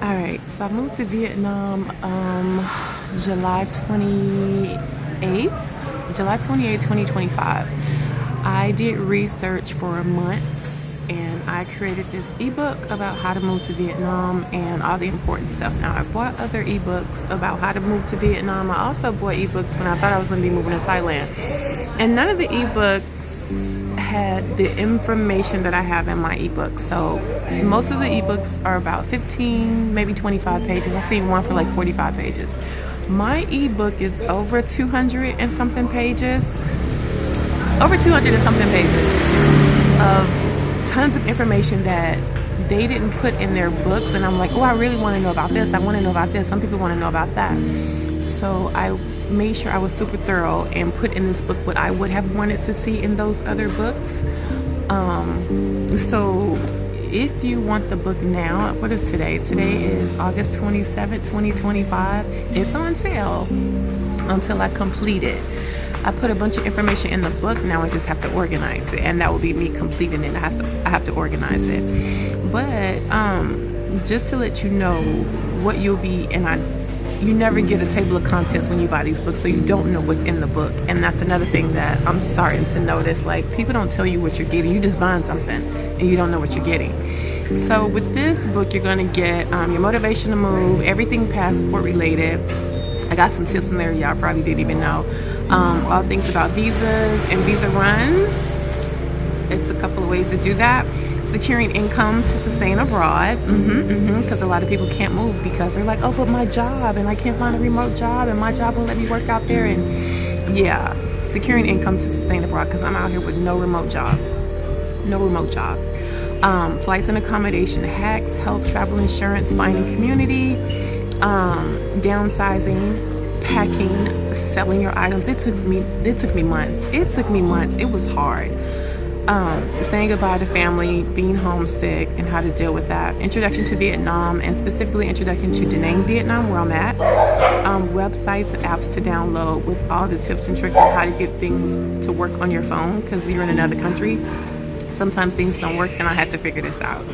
All right, so I moved to Vietnam July 28th, July 28th, 2025. I did research for a month and I created this ebook about how to move to Vietnam and all the important stuff. Now, I bought other ebooks about how to move to Vietnam. I also bought ebooks when I thought I was going to be moving to Thailand. And none of the ebooks had the information that I have in my ebook. So most of the ebooks are about 15, maybe 25 pages. I've seen one for like 45 pages. My ebook is over 200 and something pages. Over 200 and something pages of tons of information that they didn't put in their books. And I'm like, oh, I really want to know about this. I want to know about this. Some people want to know about that. So I made sure I was super thorough and put in this book what I would have wanted to see in those other books. So if you want the book now, what is today? Today is August 27th, 2025. It's on sale until I complete it. I put a bunch of information in the book. Now I just have to organize it, and that will be me completing it. I have to organize it. But just to let you know what you'll be, you never get a table of contents when you buy these books, so you don't know what's in the book. And that's another thing that I'm starting to notice. Like, people don't tell you what you're getting. You just buying something and you don't know what you're getting. So with this book, you're going to get your motivation to move, everything passport related. I got some tips in there y'all probably didn't even know. All things about visas and visa runs. It's a couple of ways to do that. Securing income to sustain abroad, because a lot of people can't move because they're like, oh, but my job, and I can't find a remote job, and my job won't let me work out there. And yeah, securing income to sustain abroad, because I'm out here with no remote job. Flights and accommodation hacks, health, travel insurance, finding community, downsizing, packing, selling your items. It took me months. It was hard. Saying goodbye to family, being homesick, and how to deal with that. Introduction to Vietnam, and specifically introduction to Da Nang, Vietnam, where I'm at. Websites and apps to download with all the tips and tricks on how to get things to work on your phone, because you're in another country. Sometimes things don't work, and I had to figure this out.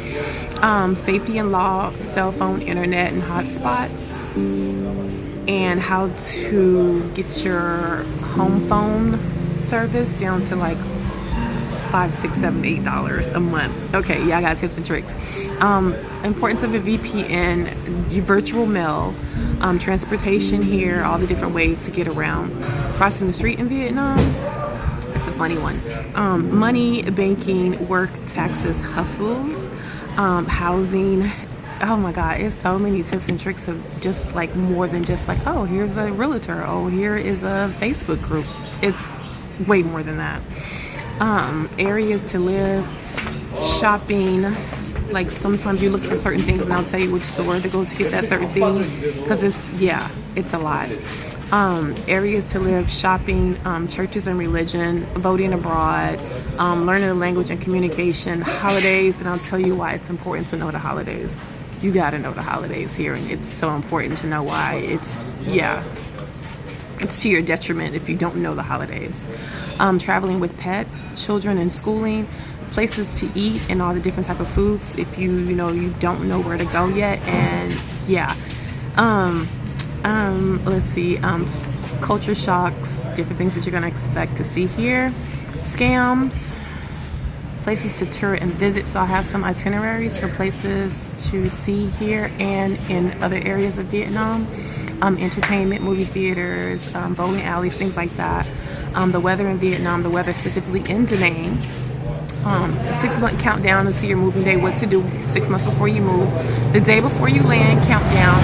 Safety and law, cell phone, internet, and hotspots, and how to get your home phone service down to like $5, $6, $7, $8 a month. Okay, yeah, I got tips and tricks. Importance of a VPN, virtual mail, transportation here, all the different ways to get around. Crossing the street in Vietnam, it's a funny one. Money, banking, work, taxes, hustles, housing. Oh my God, it's so many tips and tricks of just like more than just like, oh, here's a realtor. Oh, here is a Facebook group. It's way more than that. Areas to live, shopping. Like, sometimes you look for certain things and I'll tell you which store to go to get that certain thing, because it's a lot. Areas to live, shopping, churches and religion, voting abroad, learning the language and communication, holidays, and I'll tell you why it's important to know the holidays. You got to know the holidays here, and it's so important to know why. It's to your detriment if you don't know the holidays. Traveling with pets, children and schooling, places to eat, and all the different type of foods if you don't know where to go yet. And let's see, culture shocks, different things that you're going to expect to see here, scams, places to tour and visit. So I have some itineraries for places to see here and in other areas of Vietnam. Entertainment, movie theaters, bowling alleys, things like that. The weather in Vietnam, the weather specifically in Da Nang. 6-month countdown to see your moving day, what to do 6 months before you move. The day before you land, countdown.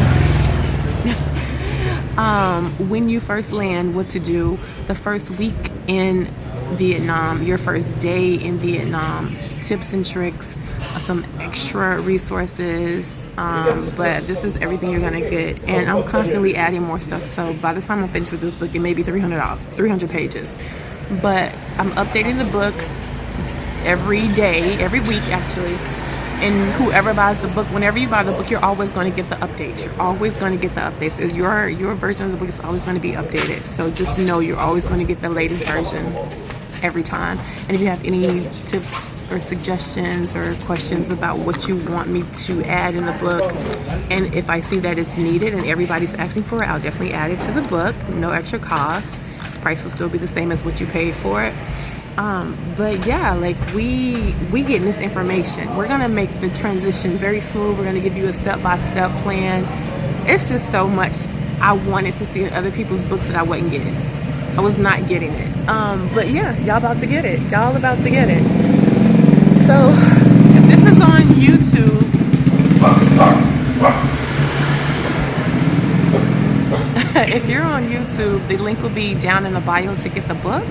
When you first land, what to do. The first week in Vietnam, your first day in Vietnam, tips and tricks, some extra resources, but this is everything you're gonna get, and I'm constantly adding more stuff. So by the time I'm finished with this book, it may be 300 pages, but I'm updating the book every day, every week actually. And whoever buys the book, whenever you buy the book, you're always going to get the updates. Your version of the book is always going to be updated. So just know you're always going to get the latest version. every time. And if you have any tips or suggestions or questions about what you want me to add in the book, and if I see that it's needed and everybody's asking for it, I'll definitely add it to the book. No extra cost. Price will still be the same as what you paid for it. But yeah, like we getting this information. We're gonna make the transition very smooth. We're gonna give you a step-by-step plan. It's just so much I wanted to see in other people's books that I wasn't getting. I was not getting it. But yeah, y'all about to get it. Y'all about to get it. So if this is on YouTube, if you're on YouTube, the link will be down in the bio to get the book.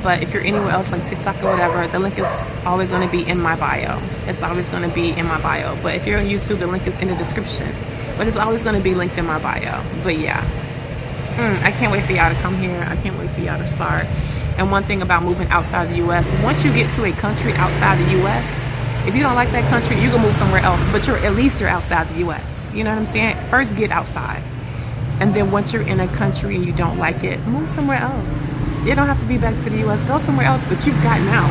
But if you're anywhere else like TikTok or whatever, the link is always going to be in my bio. It's always going to be in my bio. But if you're on YouTube, the link is in the description. But it's always going to be linked in my bio. But yeah, I can't wait for y'all to come here. I can't wait for y'all to start. And one thing about moving outside the U.S., once you get to a country outside the U.S., if you don't like that country, you can move somewhere else. But at least you're outside the U.S. You know what I'm saying? First, get outside. And then once you're in a country and you don't like it, move somewhere else. You don't have to be back to the U.S. Go somewhere else, but you've gotten out.